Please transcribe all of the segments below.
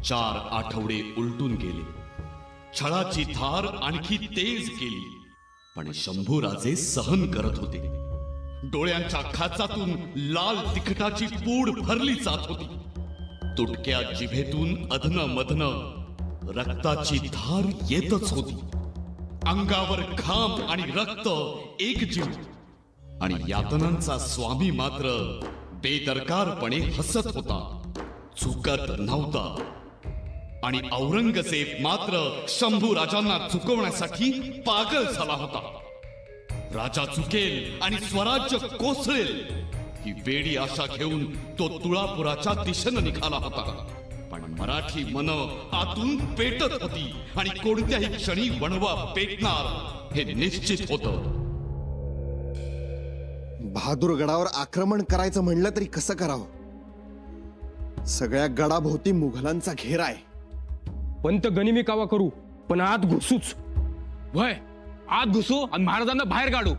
4 आठवडे उलटून गेले. छळाची धार आणखी तेज केली, पण शंभूराजे सहन करत होते. डोळ्यांच्या खाचातून लाल तिखटाची पूड भरली जात होती. तुटक्या जिभेतून अधनं-मधनं रक्ताची धार येतच होती. अंगावर घाम आणि रक्त एकजीव, आणि यातनांचा स्वामी मात्र बेदरकारपणे हसत होता, चुकत नव्हता. आणि औरंगजेब मात्र शंभू राजांना चुकवण्यासाठी पागल झाला होता. राजा चुकेल आणि स्वराज्य कोसळेल ही वेडी आशा घेऊन तो तुळापुराच्या दिशेनं निघाला होता. पण मराठी मन आतून पेटत होती आणि कोणत्याही क्षणी वणवा पेटणार हे निश्चित होतं. बहादूरगडावर आक्रमण करायचं म्हणलं तरी कसं करावं? सगळ्या गडाभोवती मुघलांचा घेरा आहे. पंत गनिमी कावा करू, पण आत घुसूच. वय आत घुसू आणि महाराजांना बाहेर काढू.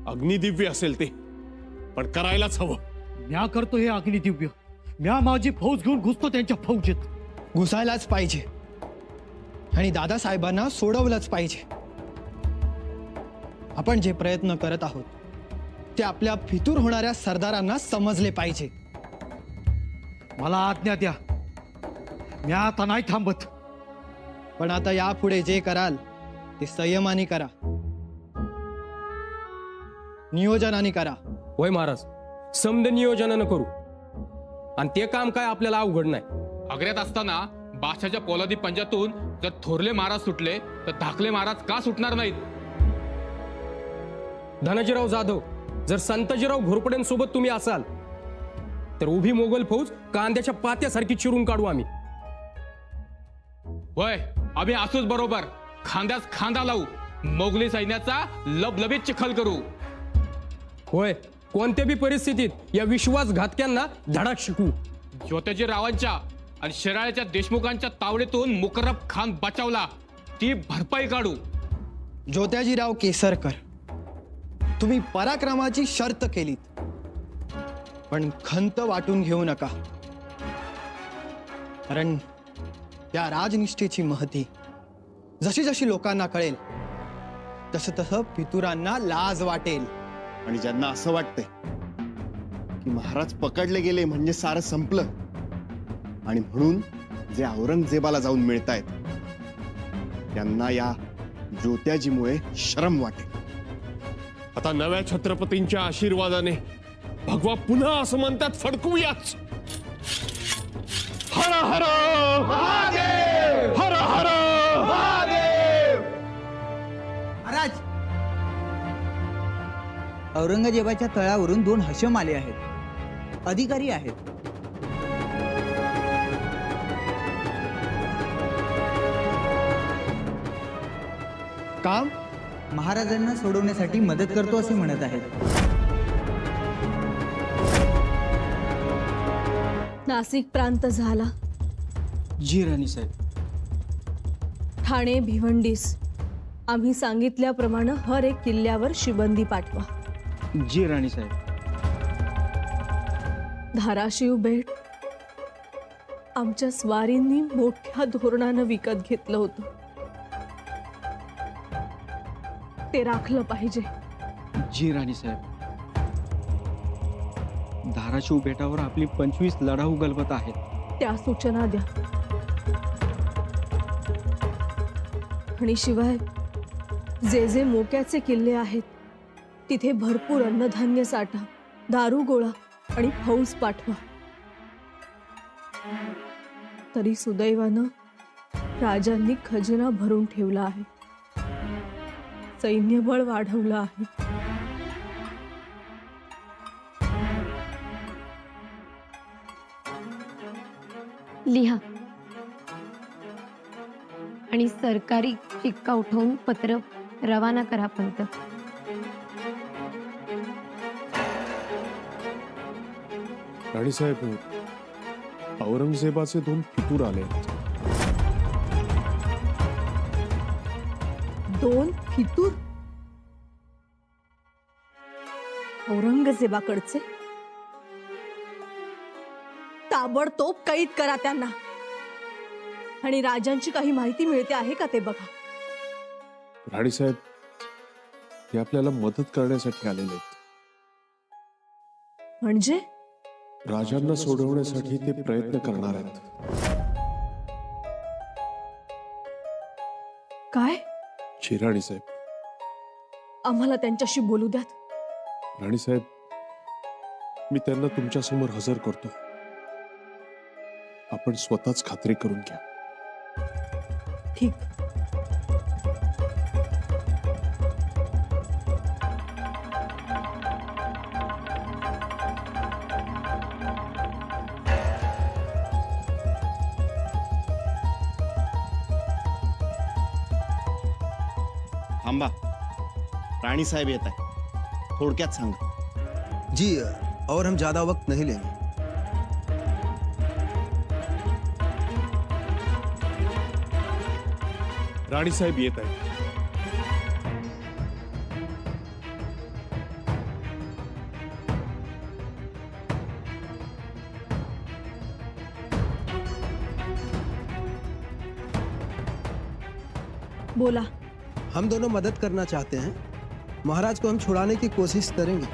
अग्निदिव्य असेल ते, पण करायलाच हवं. म्या करतो हे अग्निदिव्य. म्या माझी फौज घेऊन घुसतो त्यांच्या फौजेत. घुसायलाच पाहिजे आणि दादासाहेबांना सोडवलंच पाहिजे. आपण जे प्रयत्न करत आहोत ते आपल्या फितूर होणाऱ्या सरदारांना समजले पाहिजे. मला आज्ञा द्या. म्या आता नाही थांबत. पण आता यापुढे जे कराल ते संयमाने करा, नियोजनाने करा. होय महाराज, समद नियोजनानं करू. आणि ते काम काय आपल्याला अवघड नाही. आग्र्यात असताना बादशाच्या पोलादी पंजातून जर थोरले महाराज सुटले तर धाकले महाराज का सुटणार नाहीत? धनाजीराव जाधव, जर संताजीराव घोरपड्यांसोबत तुम्ही असाल तर उभी मोगल फौज कांद्याच्या पात्यासारखी चिरून काढू आम्ही. होय, आम्ही असोच बरोबर. खांद्यास खांदा लावू, मोगली सैन्याचा लबलबीत चिखल करू. होय, कोणत्या बी परिस्थितीत या विश्वासघातक्यांना धडाक शिकू. ज्योत्याजी रावांच्या आणि शिराळ्याच्या देशमुखांच्या तावडीतून मुकर्रब खान बचावला, ती भरपाई काढू. ज्योत्याजीराव केसरकर, तुम्ही पराक्रमाची शर्त केलीत, पण खंत वाटून घेऊ नका. कारण त्या राजनिष्ठेची महती जशी जशी लोकांना कळेल तसं तसं फितुरांना लाज वाटेल. आणि ज्यांना असं वाटतंय की महाराज पकडले गेले म्हणजे सारं संपलं, आणि म्हणून जे औरंगजेबाला जाऊन मिळतायत त्यांना या ज्योत्याजीमुळे शरम वाटेल. आता नव्या छत्रपतींच्या आशीर्वादाने भगवा पुन्हा असं म्हणतात फडकूयाच. हर हर महादेव, हर हर महादेव. महाराज, औरंगजेबाच्या तळावरून 2 हशम आले आहेत. अधिकारी आहेत. काम महाराजांना सोडवण्यासाठी मदत करतो असे म्हणत आहेत. नाशिक प्रांत झाला. जी राणी साहेब. ठाणे भिवंडीस आम्ही सांगितल्याप्रमाणे हर एक किल्ल्यावर शिबंदी पाठवा. जी राणी साहेब. धाराशिव बेट आमच्या स्वारींनी मोठ्या धोरणानं विकत घेतलं होतं. ते राखलं पाहिजे. जी राणी साहेब. धाराशिव बेटावर आपली 25 लढाऊ गलबत आहेत. त्या सूचना द्या. आणि शिवाय जे जे मोक्याचे किल्ले आहेत तिथे भरपूर अन्नधान्य साठा, दारुगोळा आणि फौज पाठवा. तरी सुदैवानं राजांनी खजिना भरून ठेवला आहे. सैन्यबळ वाढवलं आहे. लिहा आणि सरकारी शिक्का उठवून पत्र रवाना करा पंत. राणीसाहेब, औरंगजेबाचे 2 फितूर आले. 2 फितूर? औरंगजेबाकडचे? ताबडतोब कैद करा त्यांना. आणि राजांची काही माहिती मिळते आहे का ते बघा. राणीसाहेब, ते आपल्याला मदत करण्यासाठी आलेले आहेत. म्हणजे राजांना सोडवण्यासाठी ते प्रयत्न करणार आहेत. काय? राणीसाहेब, आम्हाला त्यांच्याशी बोलू द्यात. राणीसाहेब, मी त्यांना तुमच्या समोर हजर करतो. आपण स्वतःच खात्री करून घ्या. ठीक. थांबा, राणी साहेब येत आहे. थोडक्यात सांगा. जी, और हम ज्यादा वक्त नहीं लेंगे. राणीसाहेब येत आहेत. बोला. हम दोनों मदद करना चाहते हैं. महाराज को हम छुड़ाने की कोशिश करेंगे.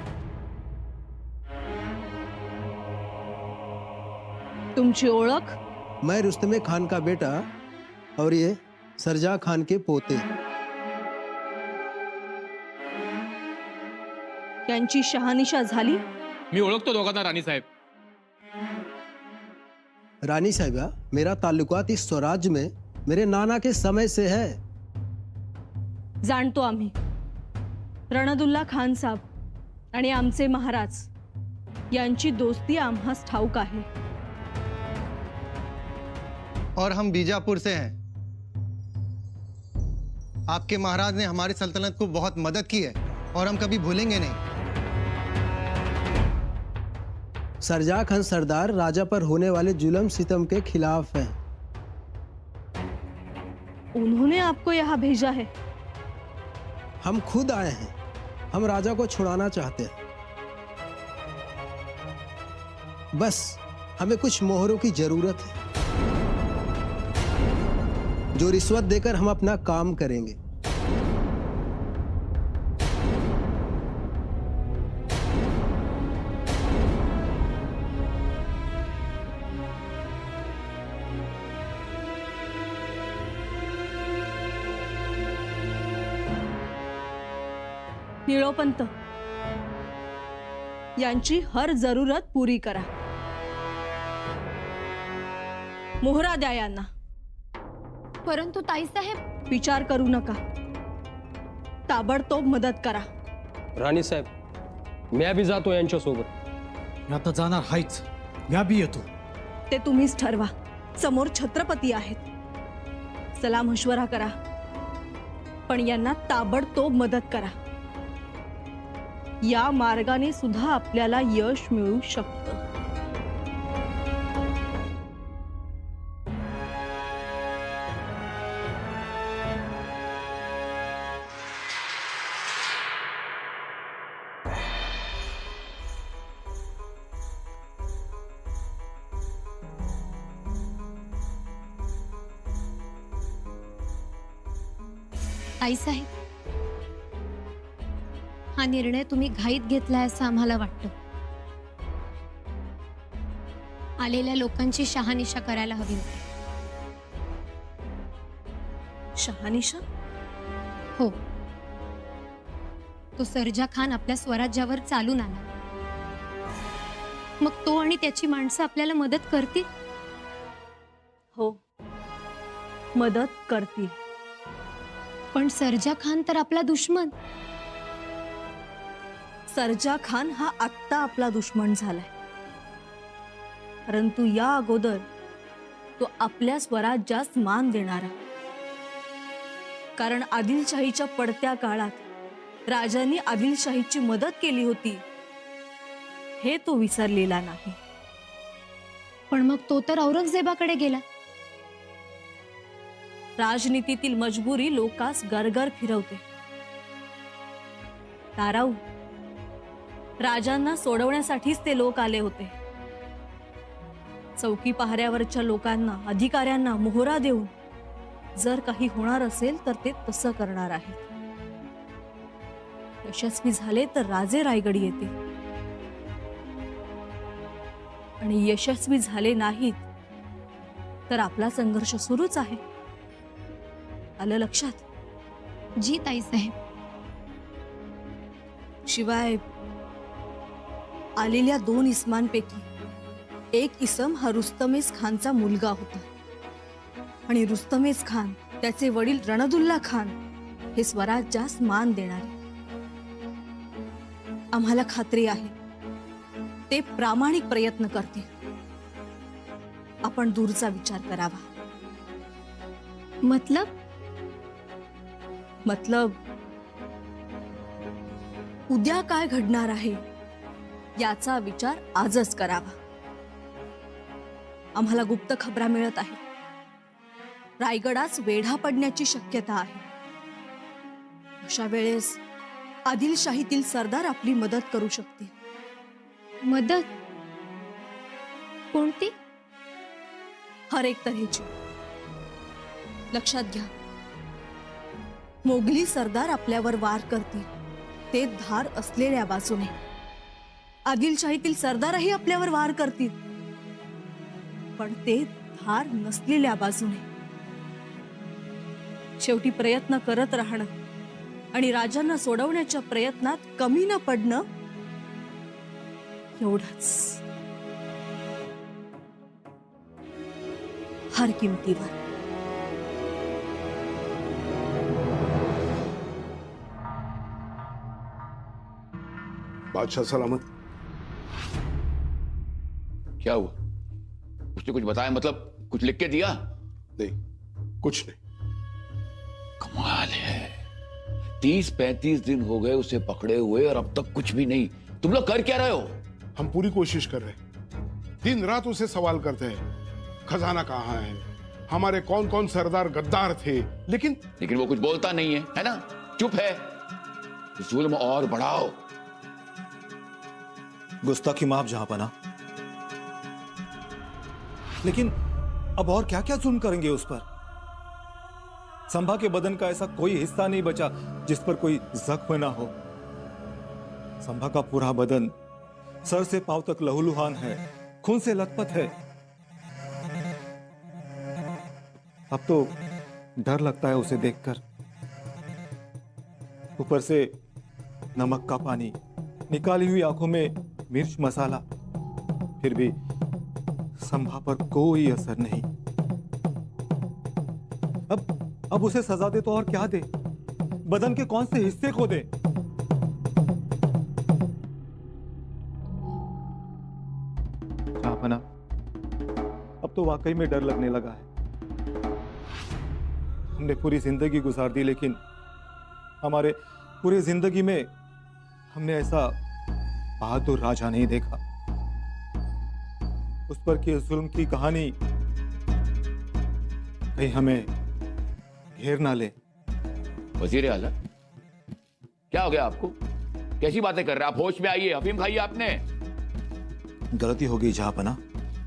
तुमची ओळख? मैं रुस्तमे खान का बेटा और ये सरजा खान के पोते. यांची शहानिशा झाली? मी ओळखतो दोघांना राणीसाहेब. रानी साहिबा, मेरा ताल्लुकात इस स्वराज में मेरे नाना के समय से है. जाणतो आम्ही. रणदुल्ला खान साहब आणि आमचे महाराज यांची दोस्ती आम्हास ठाऊक आहे. और हम बीजापुर से हैं. आपके महाराज ने हमारी सल्तनत को बहुत मदद की है और हम कभी भूलेंगे नहीं. सरजा खान सरदार राजा पर होने वाले जुल्म सितम के खिलाफ हैं. उन्होंने आपको यहाँ भेजा है? हम खुद आए हैं. हम राजा को छुड़ाना चाहते हैं. बस हमें कुछ मोहरों की जरूरत है, जो रिश्वत देकर हम अपना काम करेंगे. निळोपंत, यांची हर जरूरत पुरी करा. मोहरा द्या यांना. परंतु ताईसाहेब, विचार करू नका. ताबडतोब मदत करा. राणी साहेब, मी बी जातो यांच्या सोबत. मी आता जाणार हायच. मी बी येतो. ते तुम्हीच ठरवा. समोर छत्रपती आहेत. चला मशवरा करा, पण यांना ताबडतोब मदत करा. या मार्गाने सुद्धा आपल्याला यश मिळू शकतं. ताईसाहेब, हा निर्णय तुम्ही घाईत घेतलाय असं आम्हाला वाटतं. आलेल्या लोकांची शहानिशा करायला हवी होती. शहानिशा? हो. तो सरजा खान आपल्या स्वराज्यावर चालून आला. मग तो आणि त्याची माणसं आपल्याला मदत करतील? हो, मदत करतील. पण सरजा खान तर आपला दुश्मन. सरजा खान हा आत्ता आपला दुश्मन झालाय, परंतु या अगोदर तो आपल्या स्वराज्यास मान देणारा. कारण आदिलशाहीच्या पडत्या काळात राजांनी आदिलशाहीची मदत केली होती, हे तो विसरलेला नाही. पण मग तो तर औरंगजेबाकडे गेला. राजनीतीतील मजबुरी लोकास गरगर फिरवते. ताराऊ, राजांना सोडवण्यासाठीच ते लोक आले होते. चौकी पहाऱ्यावरच्या लोकांना, अधिकाऱ्यांना मोहरा देऊन जर काही होणार असेल तर ते तसं करणार आहेत. यशस्वी झाले तर राजे रायगड येतील आणि यशस्वी झाले नाहीत तर आपला संघर्ष सुरूच आहे. आलं लक्षात? जी ताईसाहेब. शिवाय आलेल्या 2 इसमांपैकी एक इसम हा रुस्तमेज खानचा मुलगा होता आणि रुस्तमेज खान त्याचे वडील रणदुल्ला खान हे स्वराज्यास मान देणारे. आम्हाला खात्री आहे ते प्रामाणिक प्रयत्न करतील. आपण दूरचा विचार करावा. मतलब उद्या काय घडणार आहे याचा विचार आजच करावा. आम्हाला गुप्त खबरा मिळत आहे. रायगडास वेढा पडण्याची शक्यता आहे. अशा वेळेस आदिलशाहीतील सरदार आपली मदत करू शकतील. मदत कोणती? हर एक तऱ्हेची. लक्षात घ्या, मोगली सरदार आपल्यावर वार करतील ते धार असलेल्या बाजूने. आदिलशाहीतील सरदारही आपल्यावर वार करतील पण ते धार नसलेल्या बाजूने. शेवटी प्रयत्न करत राहणं आणि राजांना सोडवण्याच्या प्रयत्नात कमी न पडणं एवढंच. हर किमतीवर. बादशाह सलामत. क्या हुआ? उसने कुछ बताया? मतलब कुछ लिख के दिया? नहीं, कुछ नहीं. कमाल है, 30-35 दिन हो गए उसे पकड़े हुए और अब तक कुछ भी नहीं. तुम लोग कर क्या रहे हो? हम पूरी कोशिश कर रहे हैं. दिन रात उसे सवाल करते हैं, खजाना कहाँ है, हमारे कौन कौन सरदार गद्दार थे, लेकिन वो कुछ बोलता नहीं है ना? चुप है. जुल्म और बढ़ाओ. गुस्ताखी माफ जहांपना, लेकिन अब और क्या क्या जुल्म करेंगे उस पर? संभा के बदन का ऐसा कोई हिस्सा नहीं बचा जिस पर कोई जख्म ना हो. संभा का पूरा बदन सर से पांव तक लहूलुहान है, खून से लथपथ है. अब तो डर लगता है उसे देखकर. ऊपर से नमक का पानी, निकाली हुई आंखों में मिर्च मसाला, फिर भी संभा पर कोई असर नहीं. अब उसे सजा दे तो और क्या दे? बदन के कौन से हिस्से को दे? जहांपना, अब तो वाकई में डर लगने लगा है. हमने पूरी जिंदगी गुजार दी, लेकिन हमारे पूरी जिंदगी में हमने ऐसा बहादुर राजा नहीं देखा. उस पर की जुल्म की कहानी कहीं हमें घेर ना ले. वजीर आला, क्या हो गया आपको? कैसी बातें कर रहे हैं आप? होश में आइए. अफीम खाइए आपने? गलती हो गई जहांपना.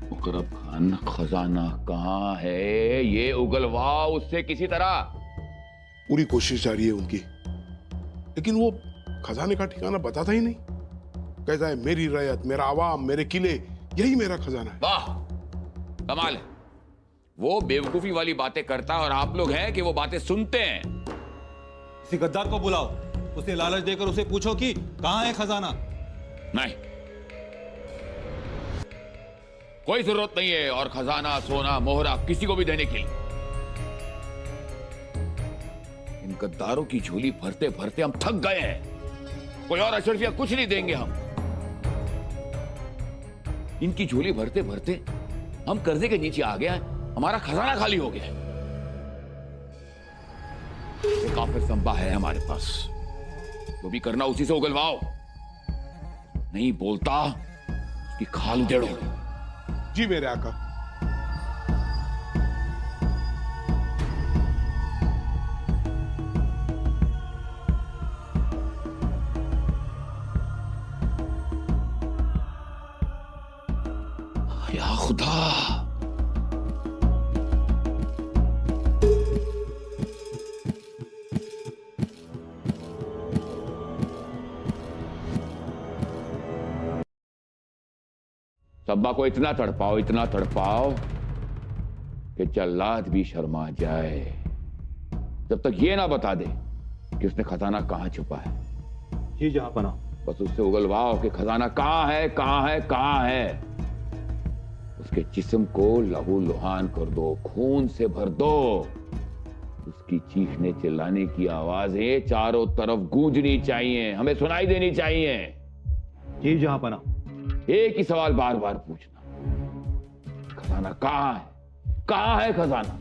मुकर्रब खान खजाना कहाँ है ये उगलवाओ उससे किसी तरह. पूरी कोशिश जारी है उनकी, लेकिन वो खजाने का ठिकाना बताता ही नहीं. कहता है मेरी रयत, मेरा आवाम, मेरे किले, यही मेरा खजाना है. वाह, कमाल है. वो बेवकूफी वाली बातें करता है और आप लोग हैं कि वो बातें सुनते हैं. किसी गद्दार को बुलाओ, उसे लालच देकर उसे पूछो कि कहां है खजाना. नहीं, कोई जरूरत नहीं है और खजाना, सोना, मोहरा किसी को भी देने की. इन गद्दारों की झोली भरते भरते हम थक गए हैं. कोई और अशरफिया कुछ नहीं देंगे हम. इनकी झोली भरते भरते हम कर्जे के नीचे आ गए हैं. हमारा खजाना खाली हो गया है. ये काफिर संभा है हमारे पास, जो भी करना उसी से उगलवाओ. नहीं बोलता उसकी खाल उधेड़ो. जी मेरे आका. या खुदा, सब्बा को इतना तड़पाओ कि जल्लाद भी शर्मा जाए, जब तक ये ना बता दे कि उसने खजाना कहां छुपा है। जी जहांपना। बस उससे उगलवाओ कि खजाना कहां है। उसके जिस्म को लहू लुहान कर दो, खून से भर दो। उसकी चीखने चिल्लाने की आवाजें चारों तरफ गूंजनी चाहिए, हमें सुनाई देनी चाहिए। जी जहांपना। एक ही सवाल बार बार पूछना, खजाना कहां है? कहां है खजाना?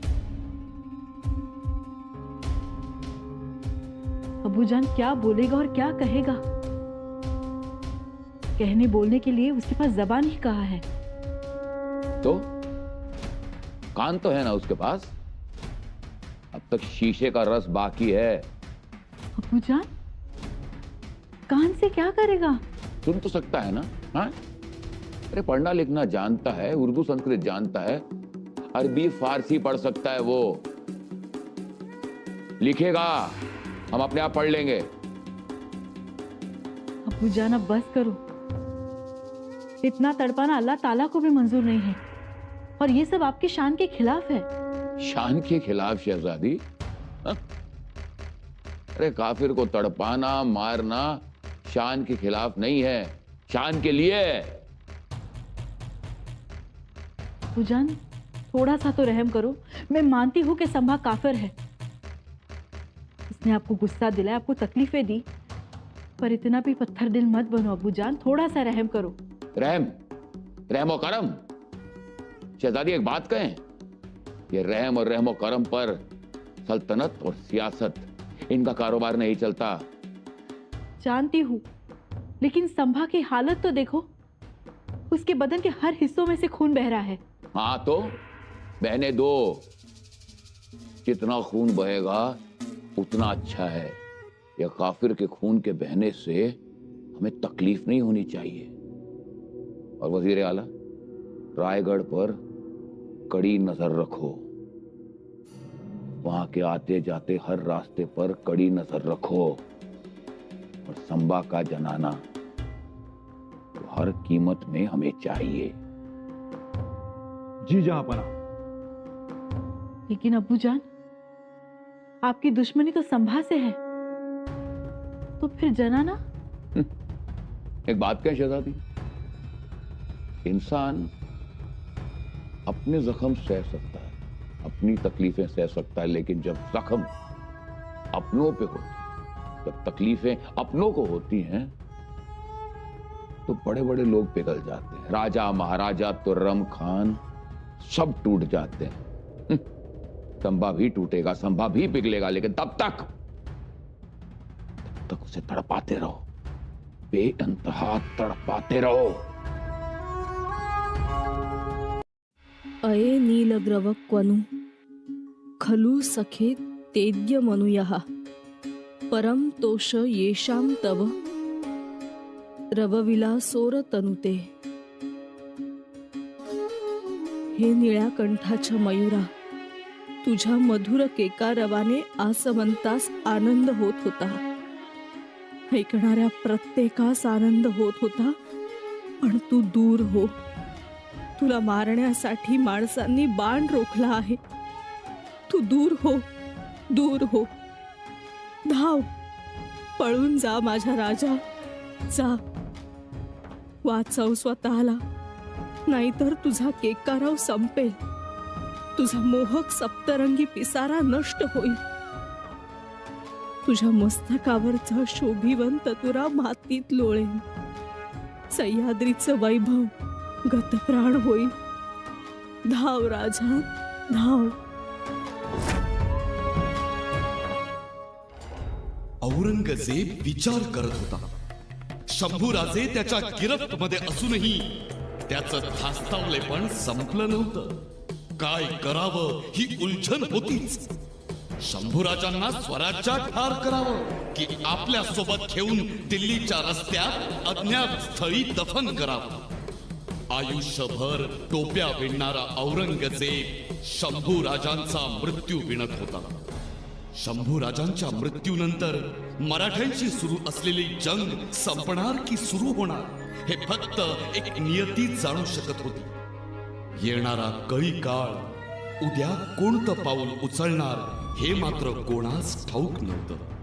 अबूजान क्या बोलेगा और क्या कहेगा? कहने बोलने के लिए उसके पास जबान ही कहाँ है। तो कान तो है ना उसके पास। अब तक शीशे का रस बाकी है। अबूजान कान से क्या करेगा? सुन तो सकता है ना? हाँ, अरे पढ़ना लिखना जानता है, उर्दू संस्कृत जानता है, अरबी फारसी पढ़ सकता है। वो लिखेगा, हम अपने आप पढ़ लेंगे। अबूजान अब बस करो, इतना तड़पाना अल्लाह ताला को भी मंजूर नहीं है और ये सब आपकी शान के खिलाफ है। शान के खिलाफ शहजादी? हा? अरे काफिर को तड़पाना मारना शान के खिलाफ नहीं है, शान के लिए है। अबूजान थोड़ा सा तो रहम करो। मैं मानती हूं कि संभा काफिर है, उसने आपको गुस्सा दिलाया, आपको तकलीफें दी, पर इतना भी पत्थर दिल मत बनो अबूजान, थोड़ा सा रहम करो। रहम और करम? शहजादी एक बात कहें, ये रहम और रहम और करम पर सल्तनत और सियासत, इनका कारोबार नहीं चलता। जानती हूं, लेकिन संभा की हालत तो देखो, उसके बदन के हर हिस्सों में से खून बह रहा है। हाँ तो बहने दो, जितना खून बहेगा उतना अच्छा है। या काफिर के खून के बहने से हमें तकलीफ नहीं होनी चाहिए। और वजीर आला, रायगढ़ पर कड़ी नजर रखो, वहां के आते जाते हर रास्ते पर कड़ी नजर रखो। और संबा का जनाना तो हर कीमत में हमें चाहिए। जी जहांपना। लेकिन अबूजान, आपकी दुश्मनी तो संभा से है, तो फिर जनाना? एक बात कहें शहजादी, इंसान अपने जख्म सह सकता है, अपनी तकलीफें सह सकता है, लेकिन जब जख्म अपनों पे होती, जब तकलीफें अपनों को होती हैं, तो बड़े बड़े लोग पिघल जाते हैं। राजा महाराजा तुर्रम खान सब टूट जाते हैं। संभा भी टूटेगा, संभा भी पिघलेगा, लेकिन तब तक उसे तड़पाते रहो, बेअंतहा तड़पाते रहो। अये नीलग्रवक्वनु खलु सखे तेद्य मनुयः परम तोष येषां तव रवविलासोर तनुते। हे निळ्या कंठाच्या मयुरा, तुझ्या मधुर केकारवाने आसमंतास आनंद होत होता, ऐकणाऱ्या प्रत्येकास आनंद होत होता, पण तू दूर हो, तुला मारण्यासाठी माणसांनी बाण रोखला आहे, तू दूर हो, दूर हो, धाव, पळून जा माझा राजा, जा, वाचव स्वतःला, नाहीतर तुझा केकाराव संपेल, तुझा मोहक सप्तरंगी पिसारा नष्ट होईल, तुझ्या मस्तकावरचा शोभिवंत तुरा मातीत लोळेल, सह्याद्रीचं वैभव गतप्राण होईल, धाव राजा, धाव. औरंगजेब विचार करत होता. शंभूराजे त्याच्या गिरफ्तमध्ये असूनही त्याचं धास्तावलेपण संपलं नव्हतं. काय करावं ही उलझन होतीच. शंभूराजांना स्वराज्यात ठार करावं की आपल्या सोबत घेऊन दिल्लीच्या रस्त्यात अज्ञात स्थळी दफन करावं. आयुष्यभर टोप्या विणणारा औरंगजेब शंभूराजांचा मृत्यू विणत होता. शंभूराजांच्या मृत्यूनंतर मराठ्यांशी सुरू असलेली जंग संपणार की सुरू होणार हे फक्त एक नियतीच जाणू शकत होती. येणारा कळी काळ, उद्या कोणतं पाऊल उचलणार हे मात्र कोणास ठाऊक नव्हतं.